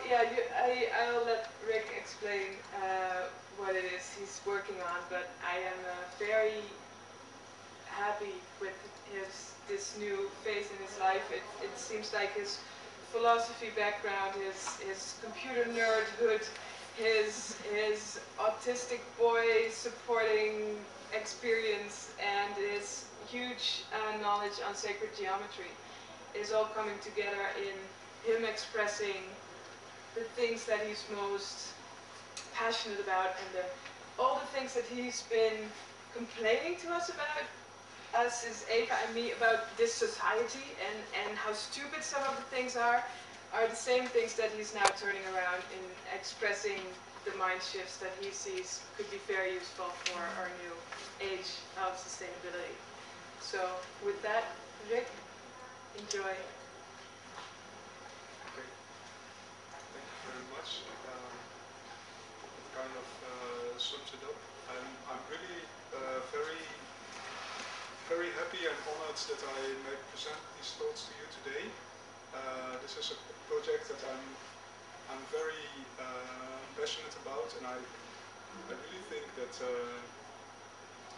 yeah, I'll let Rik explain what it is he's working on, but I am very happy with this new phase in his life. It seems like his philosophy background, his computer nerdhood, his autistic boy supporting experience, and his huge knowledge on sacred geometry is all coming together in him expressing the things that he's most passionate about, and all the things that he's been complaining to us about, us as Eva and me, about this society and how stupid some of the things are the same things that he's now turning around in expressing the mind shifts that he sees could be very useful for our new age of sustainability. So with that, Rik, enjoy. Okay, thank you very much. It kind of sums it up. I'm really very happy and honored that I may present these thoughts to you today. This is a project that I'm very passionate about, and I really think that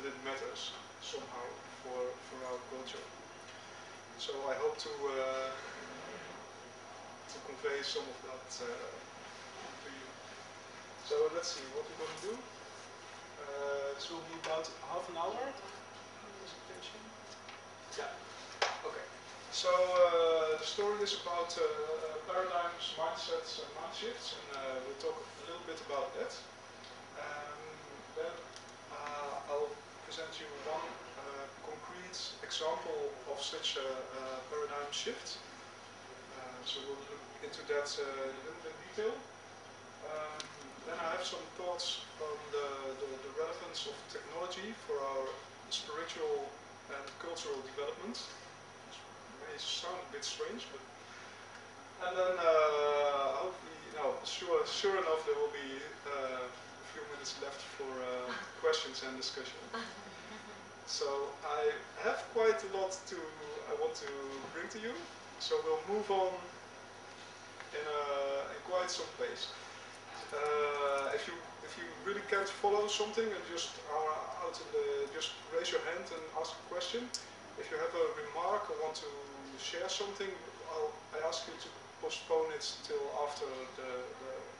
it matters somehow for our culture. So I hope to convey some of that to you. So let's see what we're going to do. This will be about half an hour presentation. Yeah. Okay. So the story is about paradigms, mindsets, and mind shifts, and we'll talk a little bit about that. Then I'll present you one concrete example of such a paradigm shift. So we'll look into that in a little bit detail. Then I have some thoughts on the relevance of technology for our spiritual and cultural development. Which may sound a bit strange, but and then hopefully, sure enough, there will be a few minutes left for questions and discussion. So I have quite a lot I want to bring to you. So we'll move on in quite some pace. If you really can't follow something and just are out in just raise your hand and ask a question. If you have a remark or want to share something, I ask you to postpone it till after the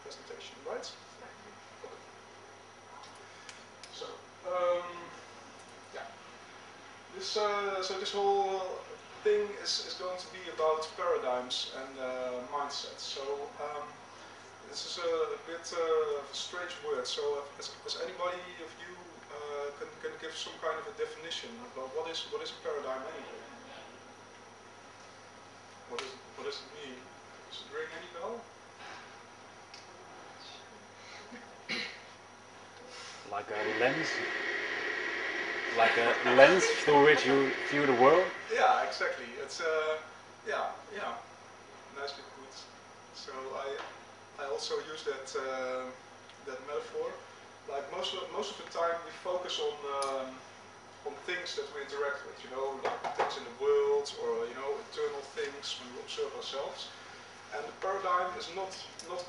presentation, right? Okay. So yeah, this whole thing is going to be about paradigms and mindsets. So this is a bit of a strange word. So as anybody of you can give some kind of a definition about what is a paradigm anyway? What does it mean? Does it ring any bell? Like a lens? Like a lens through which you view the world? Yeah, exactly. It's yeah, nicely put. So I also use that metaphor. Like most of the time, we focus on things that we interact with. Like things in the world, or internal things when we observe ourselves. And the paradigm is not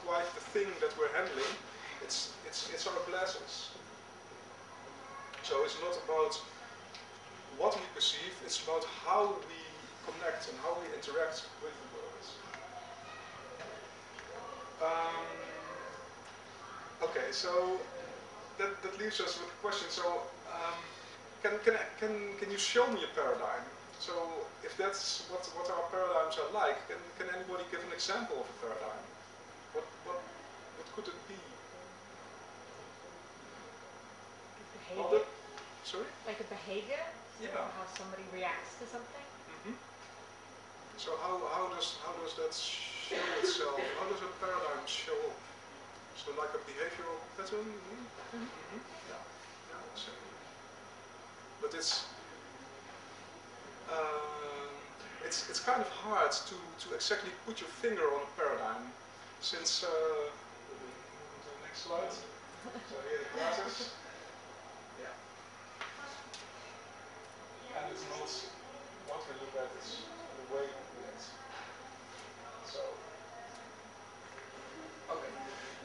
quite the thing that we're handling. It's our glasses. So it's not about what we perceive, it's about how we connect and how we interact with the world. Okay, so that leaves us with a question. So can you show me a paradigm? So if that's what our paradigms are like, can anybody give an example of a paradigm? What could it be? Behavior? Sorry? Like a behavior? Yeah. How somebody reacts to something? Mm-hmm. So how does that show itself? How does a paradigm show up? So like a behavioral pattern? Mm-hmm. Mm-hmm. Yeah, exactly. But it's kind of hard to exactly put your finger on a paradigm, since move to the next slide. So here the glasses. Yeah. And it's not what we look at, it's the way we look at it. So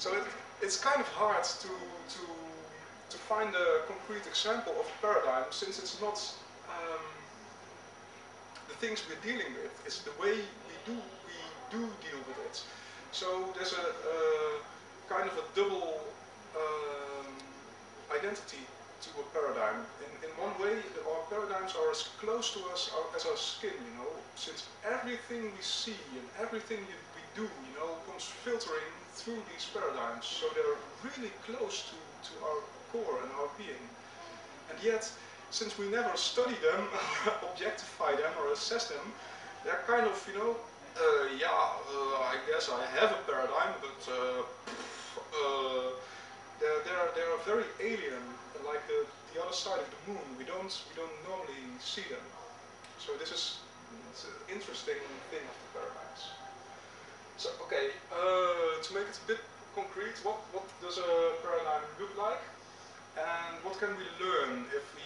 So it's kind of hard to find a concrete example of a paradigm, since it's not the things we're dealing with, it's the way we do deal with it. So there's a kind of a double identity to a paradigm. In one way, our paradigms are as close to us as our skin, you know, since everything we see and everything we do, you know, comes filtering through these paradigms. So they're really close to our core and our being. And yet, since we never study them, objectify them or assess them, they're kind of, you know, I guess I have a paradigm, but they're very alien, like the other side of the moon. We don't normally see them. So this is an interesting thing of the paradigms. So okay, to make it a bit concrete, what does a paradigm look like, and what can we learn if we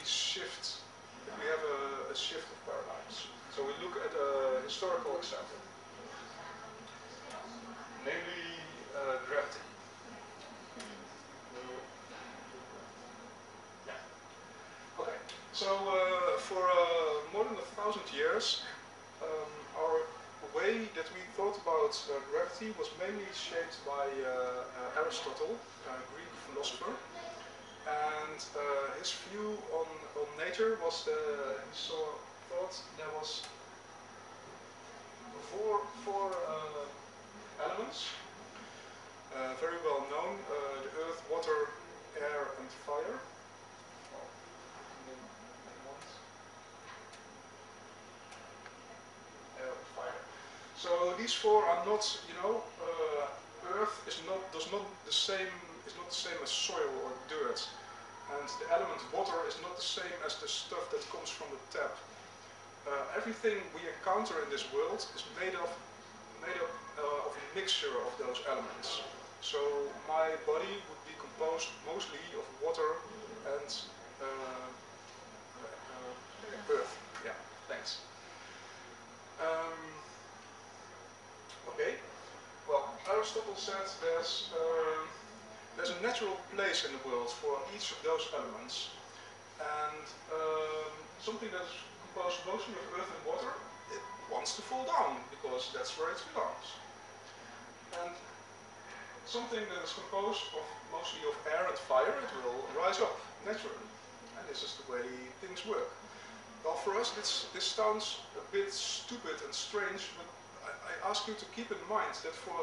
shift, if we have a shift of paradigms? So we look at a historical example, namely gravity. Okay, so for more than 1,000 years, our way that we thought about gravity was mainly shaped by Aristotle, a Greek philosopher, and his view on nature was thought there was four elements, very well known: the earth, water, air, and fire. So these four are not, you know, earth is not the same as soil or dirt, and the element water is not the same as the stuff that comes from the tap. Everything we encounter in this world is made of a mixture of those elements. So my body would be composed mostly of water and earth. Yeah, thanks. Okay. Well, Aristotle said there's a natural place in the world for each of those elements, and something that's composed mostly of earth and water, it wants to fall down because that's where it belongs. And something that is composed of mostly of air and fire, it will rise up naturally. And this is the way things work. Well, for us this sounds a bit stupid and strange, but I ask you to keep in mind that for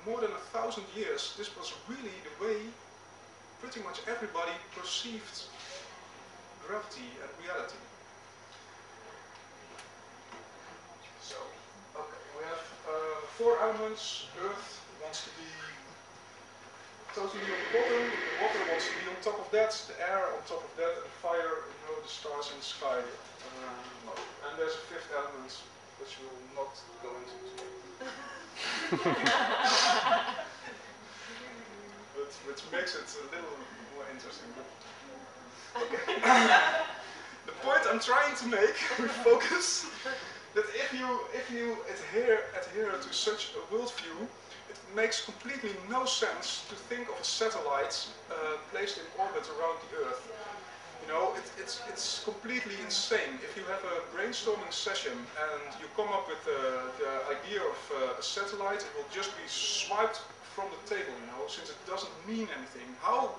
more than 1,000 years, this was really the way pretty much everybody perceived gravity and reality. So, okay, we have four elements. Earth wants to be totally on the bottom, the water wants to be on top of that, the air on top of that, and fire, you know, the stars in the sky. And there's a fifth element, which we will not go into today. But which makes it a little more interesting. Okay. The point I'm trying to make, focus, that if you adhere to such a worldview, it makes completely no sense to think of a satellite placed in orbit around the Earth. You know, it's completely insane. If you have a brainstorming session and you come up with the idea of a satellite, it will just be swiped from the table, you know, since it doesn't mean anything. How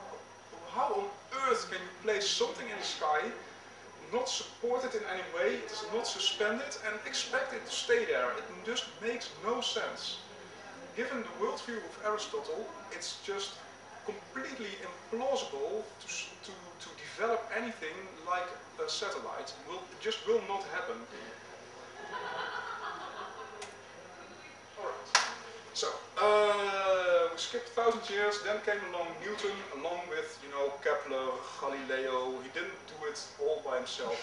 on earth can you place something in the sky, not support it in any way, it is not suspended, and expect it to stay there? It just makes no sense. Given the worldview of Aristotle, it's just completely implausible to develop anything like a satellite. It just will not happen. Alright. So, we skipped 1,000 years, then came along Newton, along with, you know, Kepler, Galileo. He didn't do it all by himself.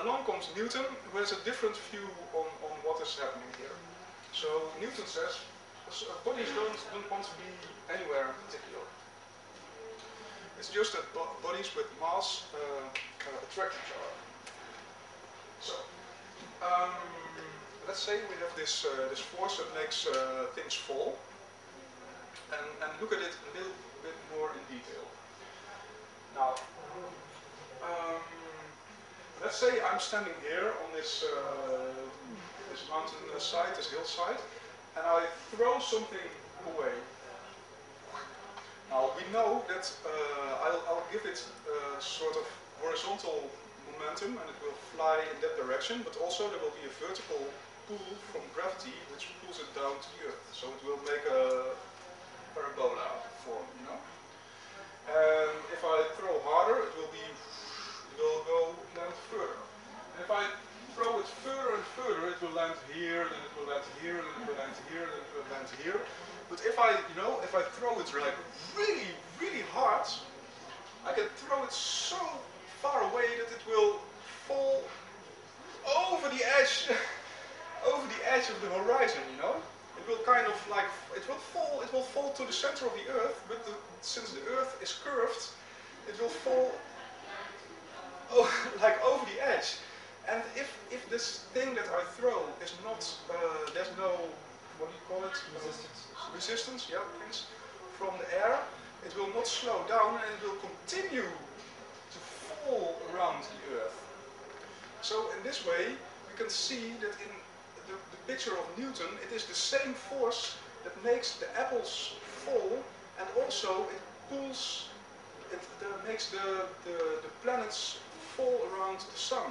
Along comes Newton, who has a different view on what is happening here. So Newton says, bodies don't want to be anywhere in particular. It's just that bodies with mass attract each other. So, let's say we have this this force that makes things fall, and look at it a little bit more in detail. Now, let's say I'm standing here on this this mountain side, this hillside, and I throw something away. Now we know that I'll give it sort of horizontal momentum and it will fly in that direction, but also there will be a vertical pull from gravity which pulls it down to the earth. So it will make a parabola form, you know. And if I throw harder, it will go land further. And if I throw it further and further, it will land here, then it will land here, then it will land here, then it will land here. But if I, you know, if I throw it like really, really hard, I can throw it so far away that it will fall over the edge, over the edge of the horizon, you know. It will kind of like, it will fall to the center of the earth, but since the earth is curved, it will fall like over the edge. And if this thing that I throw is not, there's no, what do you call it? Resistance, yeah, thanks, from the air, it will not slow down and it will continue to fall around the earth. So in this way, we can see that in the picture of Newton, it is the same force that makes the apples fall, and also it pulls, it makes the planets fall around the sun.